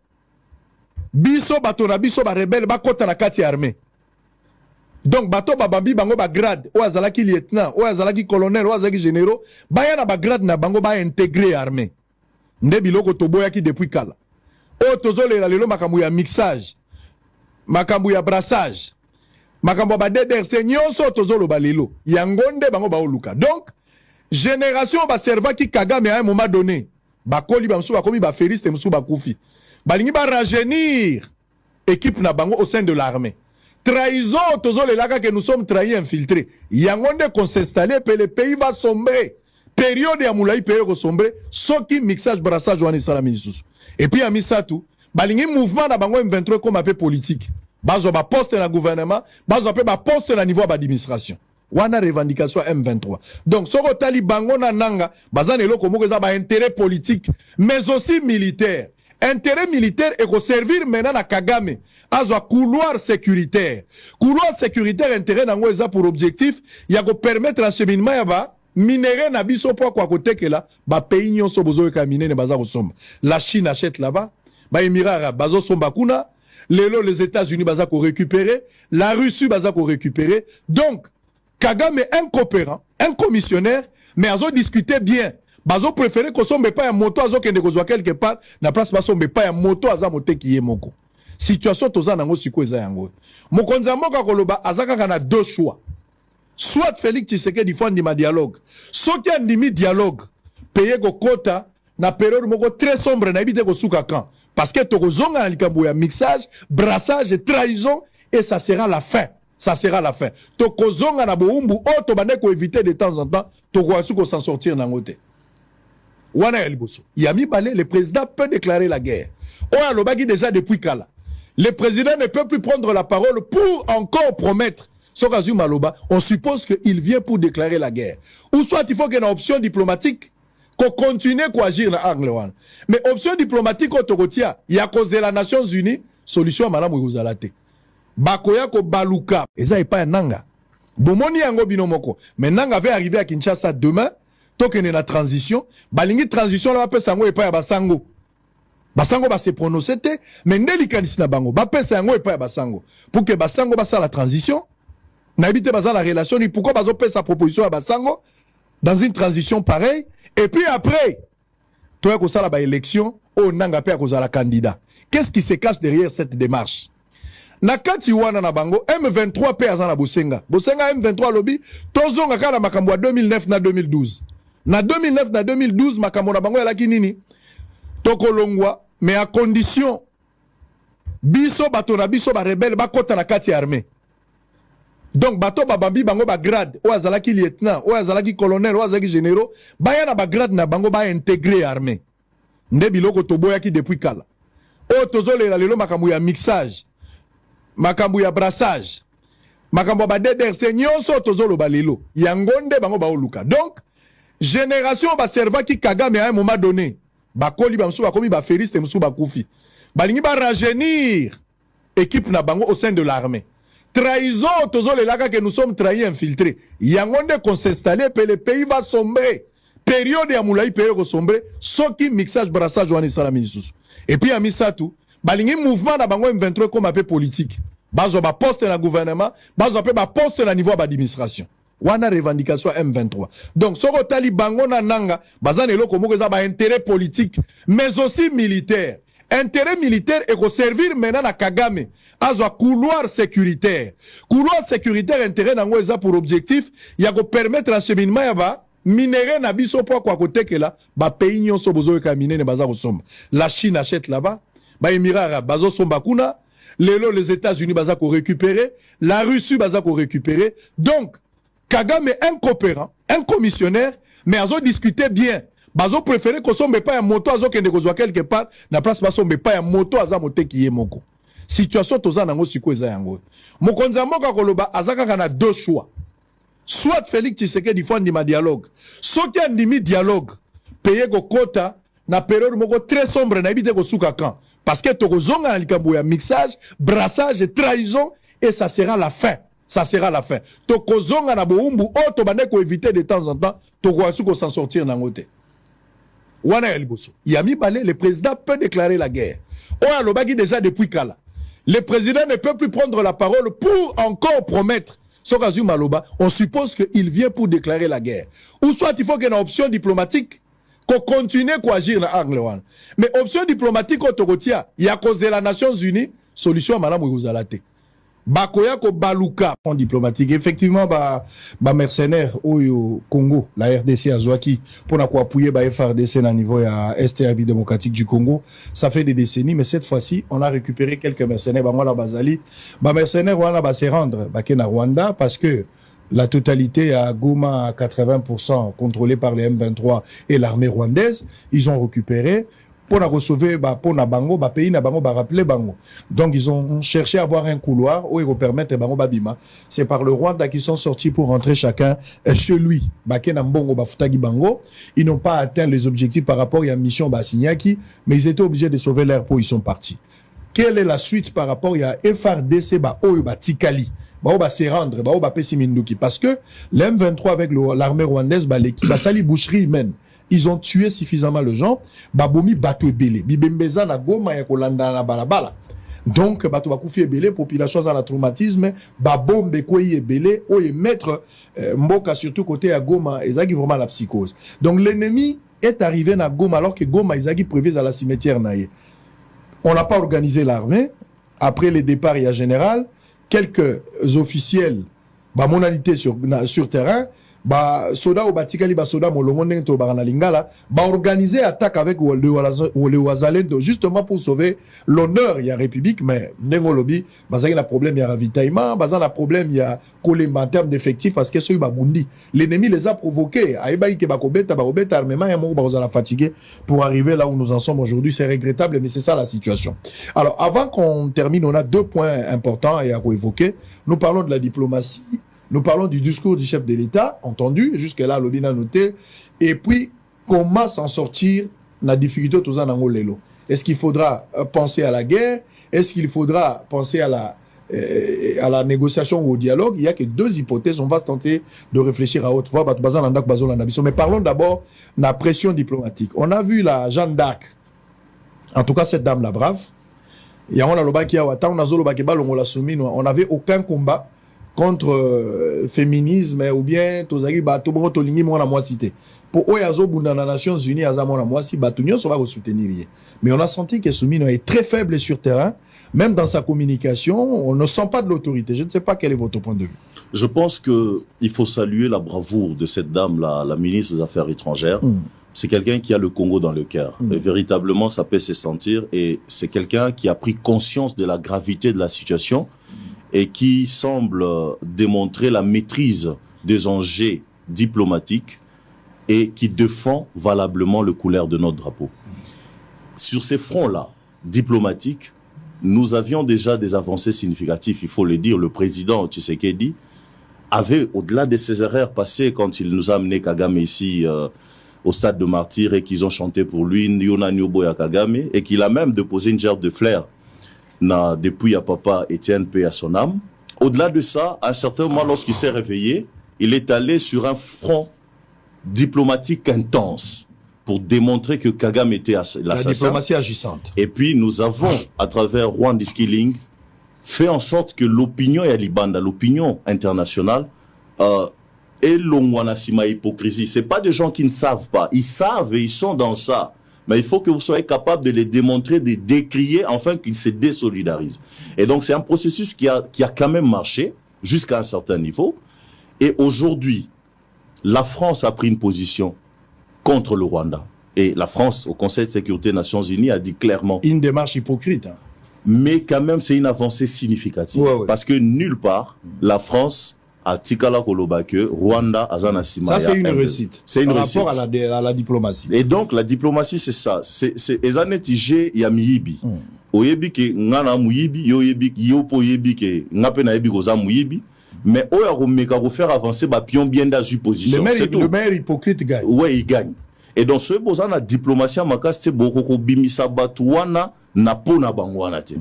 Speaker 7: biso bato na biso ba rebelle bakota na kati ya armée. Donc bato babambi bango ba grade o azalaki lieutenant o azalaki colonel o azalaki généraux baya na ba grade na bango ba intégrer armée. Nde biloko toboyaki depuis kala o tozolela lelo makambo ya mixage makambo ya brassage makambo ba DDRC nyonso tozoloba lelo yango nde bango baoluka. Donc génération ba servaki Kagame à un moment donné bakoli bamsu bakomi ba feriste msu bakufi balingi ba rajeunir équipe na bango au sein de l'armée. Trahison tozolelaka que nous sommes trahis infiltrés yango nde qu'on s'installer pe le pays va sombrer. Période ya moulai pays ko sombrer soki mixage brassage wana sala minisusu. Et puis amisatu balingi mouvement na bango M23 comme appel politique bazo ba poste na gouvernement bazo pe ba poste na niveau d'administration wana revendication M23. Donc soko tali bango na nanga bazane eloko moko za ba intérêt politique mais aussi militaire. Intérêt militaire et ko servir maintenant na Kagame azo couloir sécuritaire. Couloir sécuritaire intérêt nango eza pour objectif ya ko permettre l'acheminement ya ba minéraux na biso po kwa côté que là ba pays nyonso bozo ka minene baza ko somba. La Chine achète là-bas, ba Émirats arabes bazo somba kuna, les États-Unis baza ko récupérer, la Russie baza ko récupérer. Donc Kagame un coopérant, un commissionnaire, mais azo discuter bien. Bazo préféré ko sombe pas un moto azo kende ko zwa quelque part na place ba sombe pas un moto aza moté ki yemoko. Situation toza nango siko eza yango. Mokonza mboka koloba azaka kana deux choix. Soit Félix Tshisekedi fondi ma dialogue. Soki andimi dialogue, payer ko kota na période moko très sombre na ibite ko suka kan. Parce que toko zonga likambo ya mixage, brassage, trahison et ça sera la fin. Ça sera la fin. Toko zonga na boumbu o to bande ko éviter de temps en temps toko asu ko s'en sortir na ngote. Wana ya liboso. Yami Balé, le président peut déclarer la guerre. On a l'obagi déjà depuis Kala. Le président ne peut plus prendre la parole pour encore promettre. Sokazu Maloba, on suppose qu'il vient pour déclarer la guerre. Ou soit il faut qu'il y ait une option diplomatique qu'on continue à agir dans l'angle. Mais option diplomatique au Togotia, il y a causé la Nations Unies, solution à Madame Ouzalate. Bakoya ko baluka. Et ça n'est pas un nanga. Bomoni yango binomoko. Mais nanga va arriver à Kinshasa demain. Token na transition, balingi transition la pesa yango epa ya basango. Basango ba se prononcer te, mais ndeli kanisi na bango, ba pesa yango epa ya basango. Pour que basango ba sa la transition, na ebite baza la relation, ni pourquoi bazo pesa proposition à basango dans une transition pareille et puis après toi ko sala ba élection, o nanga pe ko la candidat. Qu'est-ce qui se cache derrière cette démarche? Na kati wana na bango M23 pe aza na bosenga. Bosenga M23 lobby tozonga kala makambo ya 2009 na 2012. Na 2009 na 2012 makambo na bango yalaki nini tokolongwa mais à condition biso bato na biso ba rebelle bakota na kati ya armée. Donc bato babambi bango ba grade o azalaki lieutenant o azalaki colonel o azalaki généraux baya na ba grade na bango ba intégrer armée. Nde biloko toboyaki depuis kala o tozolela lelo makambo ya mixage makambo ya brassage makambo ba DDRC nyonso tozoloba lelo yango nde bango baoluka. Donc génération ba servaki Kagame à un moment donné bakoli bamsu bakomi ba feriste msu bakufi balingi ba rajeunir équipe na bango au sein de l'armée. Trahison tozolelaka que nous sommes trahis infiltrés yango nde qu'on s'installer pe le pays va sombrer. Période ya moulai pays ko sombrer soki mixage brassage wana sala minisusu. Et puis amisatu balingi mouvement na bango M23 comme appel politique bazo ba poste na gouvernement bazo pe ba poste na niveau d'administration. Wana revendication M23. Donc soko tali bango na nanga bazane eloko moko za ba intérêt politique mais aussi militaire. Intérêt militaire et ko servir maintenant na Kagame azo couloir sécuritaire. Couloir sécuritaire intérêt nango eza pour objectif ya ko permettre l'acheminement ya ba minéraux na biso po kwa côté que là ba pays nyonso bozo ka minene baza ko somba. La Chine achète là-bas, ba Émirats arabes bazo somba kuna, les États-Unis baza ko récupérer, la Russie baza ko récupérer. Donc Kagame un coopérant, un commissionnaire, mais azo discuter bien. Bazo préféré ko sombe pas un moto azo kende ko zwa quelque part na place ba sombe pas un moto aza moté ki yemoko. Situation toza nango siko eza yango. Mokonza mboka koloba azaka kana deux choix. Soit Félix Tshisekedi fondi ma dialogue. Soki andimi dialogue, payer ko kota na période moko très sombre na ibite ko suka kan. Parce que Tokozonga Alikamboya, mixage, brassage, trahison, et ça sera la fin. Ça sera la fin. Tokozonga na boumbu, tobane ko éviter de temps en temps, Tokoasu ko s'en sortir nangote. Wana Elboso. Yami Balé, le président peut déclarer la guerre. Oya Lobagi déjà depuis Kala. Le président ne peut plus prendre la parole pour encore promettre. Sokazu Maloba, on suppose qu'il vient pour déclarer la guerre. Ou soit il faut qu'il y ait une option diplomatique qu'on continue à agir dans l'angle. Mais option diplomatique, il y a causé les Nations Unies, solution à Madame Ouzalate. Bakoya ko baluka en diplomatique. Effectivement, ba mercenaires au Congo, la RDC à Zouaki, pour appuyer ba FRDC à niveau à STRB démocratique du Congo, ça fait des décennies, mais cette fois-ci, on a récupéré quelques mercenaires. Ba la Bazali, ba mercenaires wana ba se rendre ba na Rwanda parce que la totalité à Goma à 80% contrôlée par les M23 et l'armée rwandaise, ils ont récupéré. Pour recevoir pour na bango ba pays na bango ba rappeler bango. Donc ils ont cherché à avoir un couloir où ils permettent bango babima. C'est par le Rwanda qu'ils sont sortis pour rentrer chacun chez lui. Bakena mbongo ba futagi bango. Ils n'ont pas atteint les objectifs par rapport à la mission Basignaki, mais ils étaient obligés de sauver leur peau, ils sont partis. Quelle est la suite par rapport à FRDC ba oyo ba tikali? Ba ba se rendre, ba pesi minduki parce que l'M23 avec l'armée rwandaise ba l'équipe ba sali boucherie humaine. Ils ont tué suffisamment les gens. Babomi bato ebele. Bibembeza na Goma ya kolanda na balabala. Donc bato bakufi ebele, population za na traumatisme, babombe kwei ebele, oye mettre mboka surtout côté à Goma, ezaki vraiment la psychose. Donc l'ennemi est arrivé na Goma alors que Goma ezaki prévu à la cimetière naie. On n'a pas organisé l'armée. Après le départ il y a général, quelques officiels ba monalité sur terrain. Soda ou batikali soda molongo ndenge to barana lingala organiser attaque avec le Wazalendo justement pour sauver l'honneur il y a république mais ndenge lobi bazaki na problème il y a ravitaillement bazana problème il y a kolemba en termes d'effectifs parce que ceux babundi l'ennemi les a provoqués aïbaï ke bakobeta armement ya moko bazala fatigué pour arriver là où nous en sommes aujourd'hui. C'est regrettable mais c'est ça la situation. Alors avant qu'on termine, on a deux points importants à évoquer. Nous parlons de la diplomatie. Nous parlons du discours du chef de l'État, entendu, jusque-là, Lobina noté, et puis comment s'en sortir dans la difficulté tous en Angolelo. Est-ce qu'il faudra penser à la guerre? Est-ce qu'il faudra penser à la négociation ou au dialogue? Il n'y a que deux hypothèses, on va tenter de réfléchir à haute voix. Mais parlons d'abord de la pression diplomatique. On a vu la Jeanne d'Arc, en tout cas cette dame la brave, on n'avait aucun combat contre féminisme ou bien tozaki bato bongo tolingi mona mwasi te pour oyazo bunda na Nations Unies azamona mwasi bato nyonso va soutenir. Mais on a senti que Soumino est très faible sur terrain, même dans sa communication, on ne sent pas de l'autorité. Je ne sais pas quel est votre point de vue.
Speaker 10: Je pense que il faut saluer la bravoure de cette dame la ministre des Affaires étrangères. C'est quelqu'un qui a le Congo dans le cœur. Et véritablement, ça peut se sentir. Et c'est quelqu'un qui a pris conscience de la gravité de la situation et qui semble démontrer la maîtrise des enjeux diplomatiques et qui défend valablement le couleur de notre drapeau. Sur ces fronts-là, diplomatiques, nous avions déjà des avancées significatives, il faut le dire. Le président Tshisekedi avait, au-delà de ses erreurs passées, quand il nous a amené Kagame ici au stade de martyrs et qu'ils ont chanté pour lui, Yona Nyoboya Kagame, et qu'il a même déposé une gerbe de fleurs depuis à papa Étienne P. à son âme. Au-delà de ça, à un certain moment, lorsqu'il s'est réveillé, il est allé sur un front diplomatique intense pour démontrer que Kagame était l'assassin.
Speaker 7: La diplomatie agissante.
Speaker 10: Et puis nous avons, à travers Rwanda Skilling, fait en sorte que l'opinion yalibanda, l'opinion internationale, est l'ongwanasima hypocrisie. C'est pas des gens qui ne savent pas. Ils savent et ils sont dans ça. Mais il faut que vous soyez capable de les démontrer, de les décrier, afin qu'ils se désolidarisent. Et donc c'est un processus qui a quand même marché jusqu'à un certain niveau. Et aujourd'hui, la France a pris une position contre le Rwanda. Et la France, au Conseil de sécurité des Nations Unies, a dit clairement...
Speaker 7: Une démarche hypocrite. Hein.
Speaker 10: Mais quand même, c'est une avancée significative. Ouais. Parce que nulle part, la France a tikala kolobake, Rwanda, Azana Simaya.
Speaker 7: Ça, c'est une réussite.
Speaker 10: C'est une réussite.
Speaker 7: Par rapport à la diplomatie.
Speaker 10: Et donc, la diplomatie, c'est ça. C'est Ezanetije Yamiyibi. Oyebi ke ngana muyibi, yopo yebi ke ngape na yebi goza muyibi. Mais on faire avancer ba pion bien dans une position.
Speaker 7: Le maire hypocrite gagne.
Speaker 10: Ouais, il gagne. Et donc ce besoin la diplomatie en makas c'est beaucoup bimisa batouana Napo na bangwanate.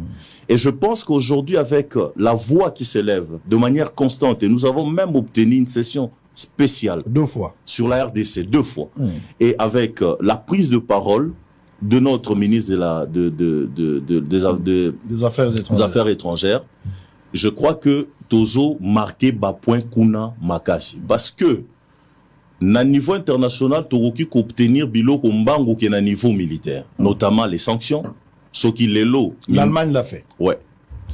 Speaker 10: Et je pense qu'aujourd'hui, avec la voix qui s'élève de manière constante, et nous avons même obtenu une session spéciale
Speaker 7: 2 fois
Speaker 10: sur la RDC, 2 fois, et avec la prise de parole de notre ministre des Affaires étrangères, je crois que Tozo marqué bas point kuna makasi, parce que na niveau international toroki ko obtenir biloko mbango qui est na niveau militaire, notamment les sanctions. Ce qui
Speaker 7: l'Allemagne l'a fait.
Speaker 10: Ouais.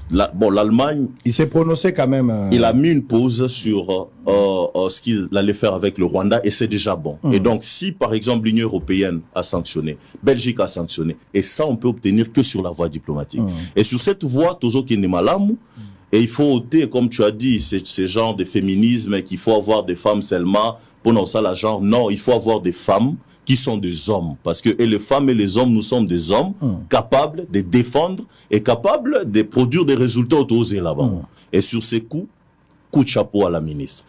Speaker 10: L'Allemagne...
Speaker 7: Il s'est prononcé quand même...
Speaker 10: Il a mis une pause sur ce qu'il allait faire avec le Rwanda et c'est déjà bon. Et donc, si par exemple l'Union européenne a sanctionné, Belgique a sanctionné, et ça on peut obtenir que sur la voie diplomatique. Et sur cette voie, Tozo Kinemalamu, et il faut ôter, comme tu as dit, ces genres de féminisme, qu'il faut avoir des femmes seulement, pour ça la genre, non, il faut avoir des femmes qui sont des hommes. Parce que et les femmes et les hommes, nous sommes des hommes capables de défendre et capables de produire des résultats autorisés là-bas. Et sur ces coups, coup de chapeau à la ministre.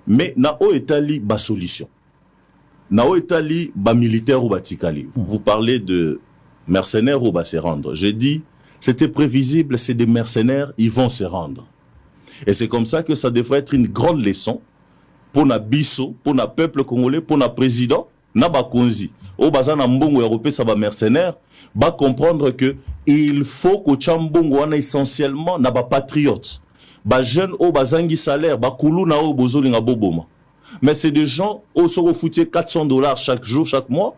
Speaker 10: Mais Nao Etali, bas solution. Nao Etali, bas militaire ou bas tikali. Vous parlez de mercenaires ou bas se rendre. J'ai dit, c'était prévisible, c'est des mercenaires, ils vont se rendre. Et c'est comme ça que ça devrait être une grande leçon pour na biso, pour na peuple congolais, pour na président, na bakonzi au bazan na mbongo européen ça va mercenaire ba comprendre que il faut que chambongo wana essentiellement na ba patriotes ba jeunes au bazangi salaire ba kulu na o bozolinga boboma, mais c'est des gens au soko foutier $400 chaque jour chaque mois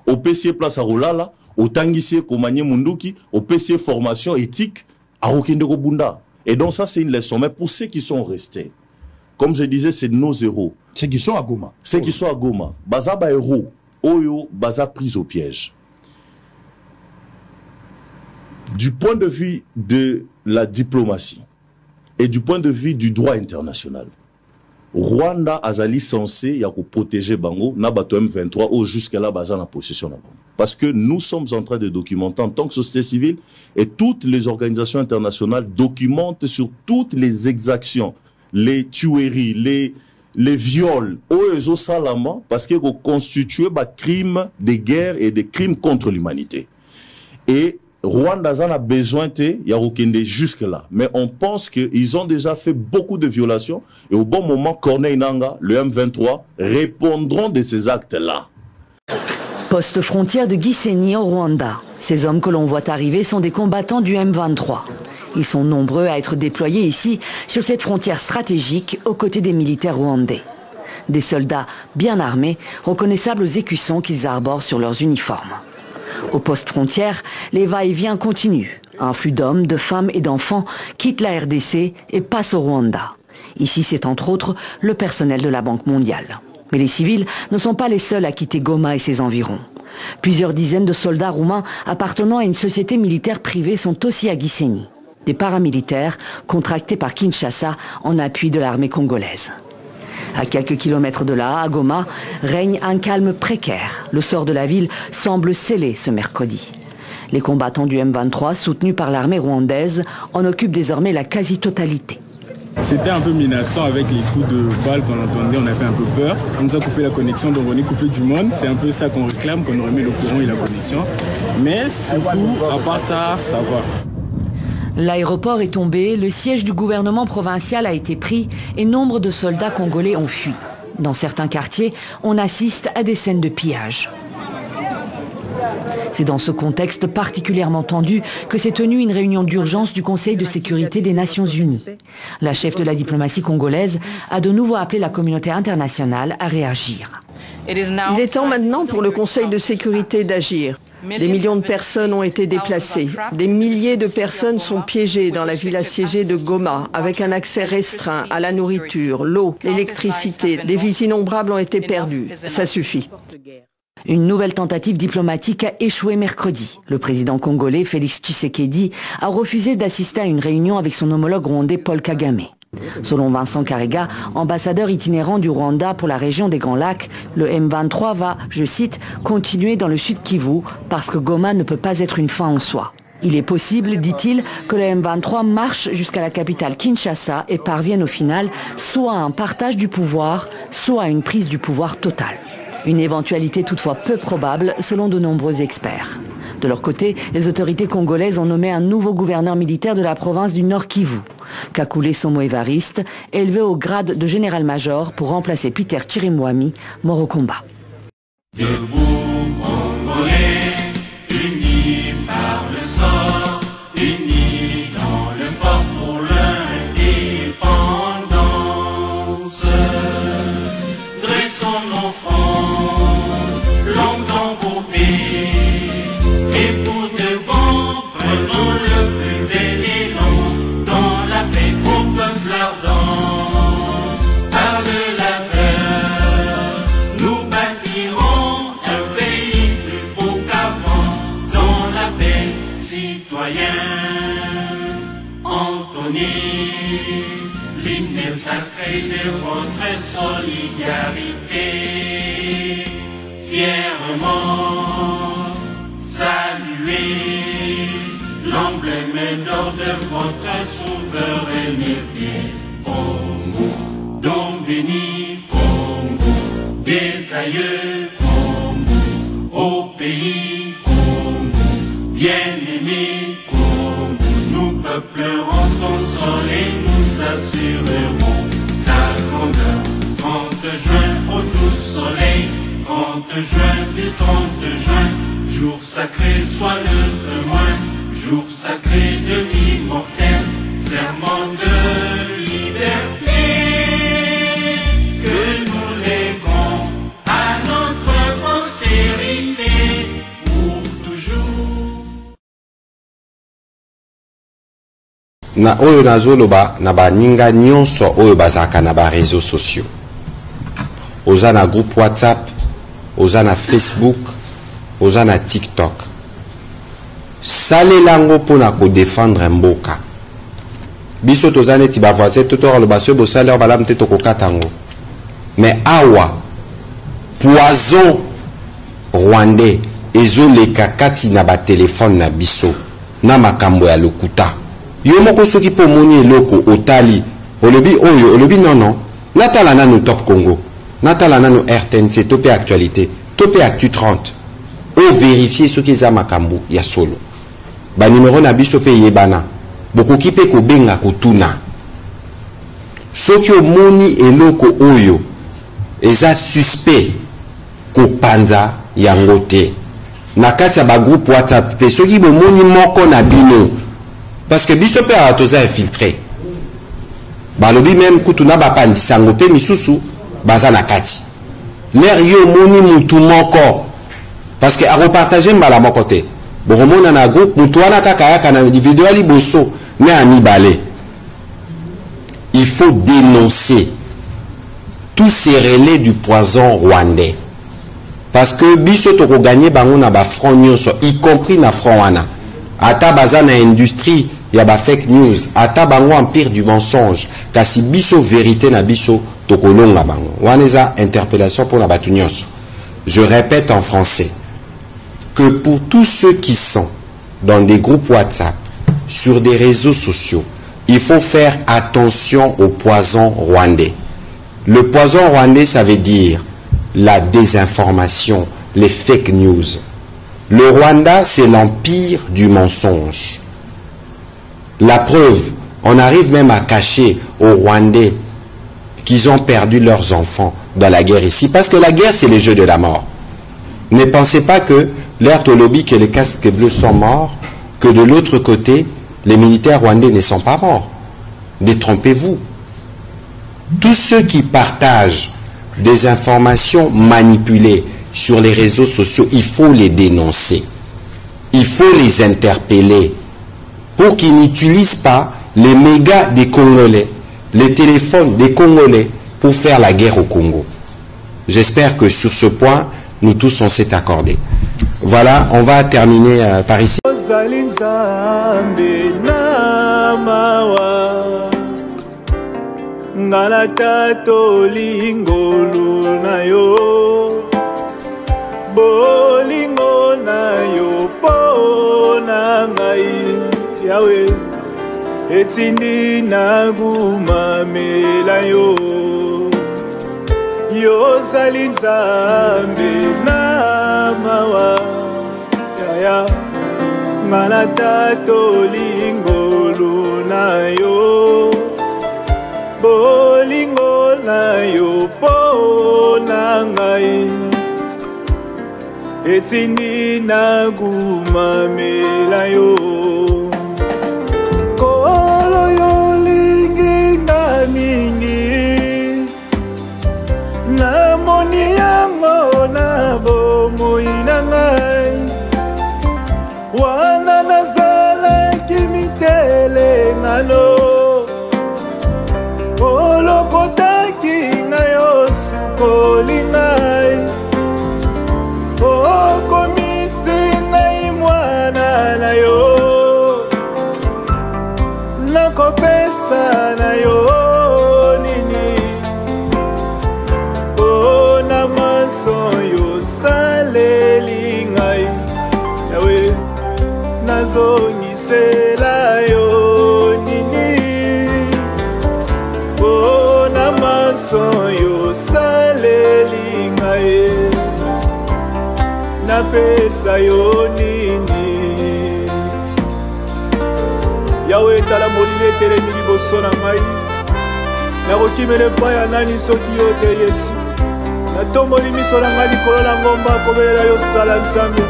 Speaker 10: au PC place à rolala au tangisie komanye munduki au PC formation éthique à okende ko bunda. Et donc ça c'est une leçon. Mais pour ceux qui sont restés, comme je disais, c'est nos héros.
Speaker 7: Ceux qui sont à Goma.
Speaker 10: Ceux qui sont à Goma. Baza ba héros. Oyo, baza prise au piège. Du point de vue de la diplomatie et du point de vue du droit international, Rwanda azali censé ya ko protéger bango na bato M23 ou jusqu'à là baza na possession na bango. Parce que nous sommes en train de documenter en tant que société civile et toutes les organisations internationales documentent sur toutes les exactions, les tueries, les viols, parce qu'ils ont constitué des crimes de guerre et des crimes contre l'humanité. Et Rwanda a besoin de jusque-là. Mais on pense qu'ils ont déjà fait beaucoup de violations et au bon moment, Corneille Nangaa, le M23, répondront de ces actes-là.
Speaker 11: Poste frontière de Gisenyi au Rwanda. Ces hommes que l'on voit arriver sont des combattants du M23. Ils sont nombreux à être déployés ici, sur cette frontière stratégique, aux côtés des militaires rwandais. Des soldats bien armés, reconnaissables aux écussons qu'ils arborent sur leurs uniformes. Au poste frontière, les va-et-vient continuent. Un flux d'hommes, de femmes et d'enfants quitte la RDC et passe au Rwanda. Ici, c'est entre autres le personnel de la Banque mondiale. Mais les civils ne sont pas les seuls à quitter Goma et ses environs. Plusieurs dizaines de soldats roumains appartenant à une société militaire privée sont aussi à Gisenyi. Des paramilitaires contractés par Kinshasa en appui de l'armée congolaise. À quelques kilomètres de là, à Goma, règne un calme précaire. Le sort de la ville semble scellé ce mercredi. Les combattants du M23, soutenus par l'armée rwandaise, en occupent désormais la quasi-totalité.
Speaker 12: C'était un peu menaçant avec les coups de balles qu'on entendait, on a fait un peu peur. On nous a coupé la connexion, donc on est coupé du monde. C'est un peu ça qu'on réclame, qu'on remet le courant et la connexion. Mais surtout, à part ça, ça va.
Speaker 11: L'aéroport est tombé, le siège du gouvernement provincial a été pris et nombre de soldats congolais ont fui. Dans certains quartiers, on assiste à des scènes de pillage. C'est dans ce contexte particulièrement tendu que s'est tenue une réunion d'urgence du Conseil de sécurité des Nations Unies. La chef de la diplomatie congolaise a de nouveau appelé la communauté internationale à réagir.
Speaker 13: Il est temps maintenant pour le Conseil de sécurité d'agir. Des millions de personnes ont été déplacées. Des milliers de personnes sont piégées dans la ville assiégée de Goma, avec un accès restreint à la nourriture, l'eau, l'électricité. Des vies innombrables ont été perdues. Ça suffit.
Speaker 11: Une nouvelle tentative diplomatique a échoué mercredi. Le président congolais Félix Tshisekedi a refusé d'assister à une réunion avec son homologue rwandais Paul Kagame. Selon Vincent Karega, ambassadeur itinérant du Rwanda pour la région des Grands Lacs, le M23 va, je cite, continuer dans le sud Kivu parce que Goma ne peut pas être une fin en soi. Il est possible, dit-il, que le M23 marche jusqu'à la capitale Kinshasa et parvienne au final soit à un partage du pouvoir, soit à une prise du pouvoir totale. Une éventualité toutefois peu probable selon de nombreux experts. De leur côté, les autorités congolaises ont nommé un nouveau gouverneur militaire de la province du Nord Kivu. Kakule Somo Évariste, élevé au grade de général-major pour remplacer Peter Chirimwami, mort au combat.
Speaker 14: Debout, Congolais, unis par le sort, unis dans le fort pour l'indépendance. Dressons nos fronts, longtemps groupés, et pour de bon, prenons le plus bel élan dans la paix au peuple ardent. Par le labeur, nous bâtirons un pays plus beau qu'avant, dans la paix citoyenne. Entonner l'hymne sacré de votre solidarité, fièrement saluer l'emblème d'or de votre souveraineté. Congo, don béni, Congo, des aïeux, Congo, au pays, Congo, bien-aimé, Congo, nous peuplerons ton sol et nous assurerons ta grandeur. 30 juin au doux soleil, 30 juin du 30 juin, jour sacré soit le témoin, jour sacré de l'immortel, serment de liberté, que nous léguons à notre postérité pour toujours.
Speaker 15: Na oyo nazoloba na baninga nyonso oyo bazaka na ba réseaux sociaux. Oza na groupe WhatsApp, oza na Facebook, oza na TikTok. Salelango pona ko défendre mboka. Biso toza neti ba voisin toto lo baso bo salaire bala mteto ko katango. Mais awa poison rwandais ezoleka kati na ba téléphone na biso na makambo ya lokuta. Yo moko soki po moni eloko otali olobi oyo olobi non natala nanu Top Congo natala nanu RTNC topé actualité topé actu 30 o vérifier soki za makambo ya solo ba numéro na biso pe yebana bokoki pe ko benga kotuna soki omoni eloko oyo eza suspect ko panza yango te na kati ya ba groupe WhatsApp pe soki bomoni moko na bino parce que biso pe atoza infiltré balobi même kutuna bapandisa ngo pe misusu baza na kati ler yo moni mutu moko parce que akopartager mbala moko te bokomona na groupe mutu wana kaka yaka na video ali boso ne amibale. Il faut dénoncer tous ces relais du poison rwandais parce que biso toko gagner bango na ba front nyonso y compris na front wana ata baza na industrie ya ba fake news ata bango empire du mensonge kasi biso vérité na biso tokolonga bango wana eza interpellation pour na batu nyonso. Je répète en français que pour tous ceux qui sont dans des groupes WhatsApp sur des réseaux sociaux, il faut faire attention au poison rwandais. Le poison rwandais, ça veut dire la désinformation, les fake news. Le Rwanda, c'est l'empire du mensonge. La preuve, on arrive même à cacher aux Rwandais qu'ils ont perdu leurs enfants dans la guerre ici, parce que la guerre, c'est le jeu de la mort. Ne pensez pas que l'air Tolobi, que les casques bleus sont morts, que de l'autre côté, les militaires rwandais ne sont pas morts. Détrompez-vous. Tous ceux qui partagent des informations manipulées sur les réseaux sociaux, il faut les dénoncer. Il faut les interpeller pour qu'ils n'utilisent pas les mégas des Congolais, les téléphones des Congolais pour faire la guerre au Congo. J'espère que sur ce point, nous tous on s'est accordés. Voilà, on va terminer par ici.
Speaker 16: Ngalata tolingolo na yo bolingo na yo pona ngai yawe etindi na gumamela yo yo zali nzambe na mawa ya Ngalata tolingo na yo, bolingo na yo po na ngai, etindi na gumamela yo. Kolo yo lingi na mingi, na moni yango na bomoi na ngai, wana nazala kimitele ngalo, olokotaki na yo sukoli ngai, okomisi ngai mwana na yo, nakopesa na yo nini, na maso yo saleli ngai, Yawe nazongisela yo nini, na maso yo saleli ngai, napesa yo nini. Yawe tala molili etelemi liboso na ngai, nakokimela epai ya nani soki yo te Yesu. Natomboli miso na ngai likolo na ngomba kobelela yo sala Nzambe,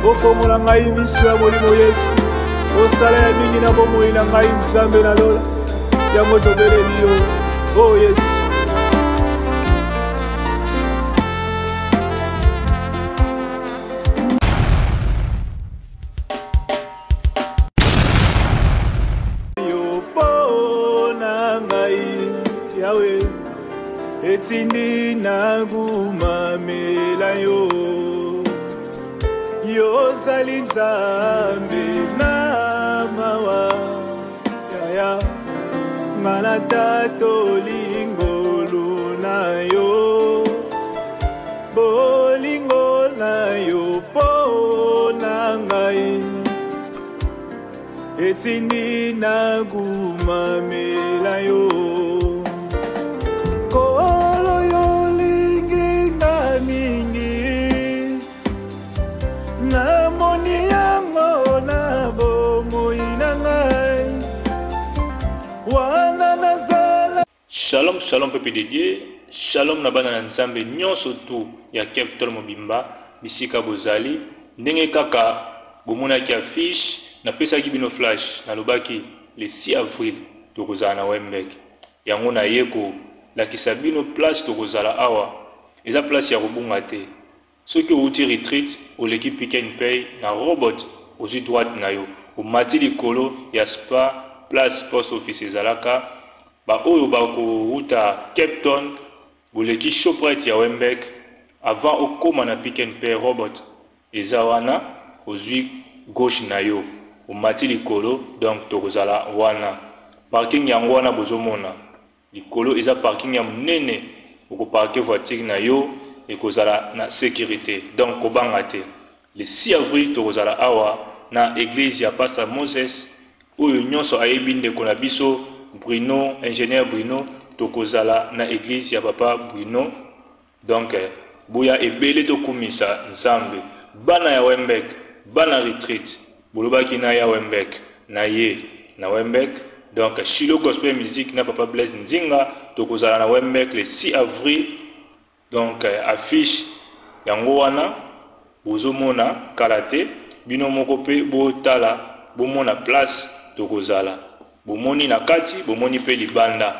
Speaker 16: ofongola ngai miso ya molimo Yesu, osala ya mingi na bomoi na ngai Nzambe na lola, yango tobeleli yo o Yesu. Etindi na gumamela yo, yo zali Nzambe na mawa, yaya ngalata tolingo na yo, bolingo na yo po na ngai, etindi na gumamela yo.
Speaker 17: Shalom, shalom peuple de Dieu, shalom na bana na Nzambe nyonso tu ya Capitol Mobimba, bisika bozali, ndenge kaka bomona ki affiche na pesa ki bino flash na lobaki le 6 avril tokozala na Wembek. Yango na yeko lakisa bino place tokozala awa, eza place ya kobunga te. Soki outi retreat ou l'équipe Pick and Pay na robot ozu droite na yo, ou mati likolo ya spa place post office ezalaka, ba oyo bako uta Cape Town boleki Shoprite ya Wembek avant okoma na Pick and Pay robot eza wana ozui gauche na yo omati likolo, donc tokozala wana parking yango wana bozomona likolo eza parking ya munene okoparke voiture na yo ekozala na sécurité, donc kobanga te. Le 6 avril tokozala awa na église ya Pasteur Moses oyo nyonso ayebi ndeko na biso Bruno, ingénieur Bruno, tokozala na église ya papa Bruno. Donc boya ebele tokumisa Nzambe bana ya Wembek, bana retreat bolobaki na ya Wembek na ye na Wembek. Donc Shilo Gospel Music na papa Blaise Nzinga tokozala na Wembek le 6 avril. Donc affiche yango wana bozomona kalate bino moko pe botala bomona place tokozala bomoni na kati bomoni pe libanda.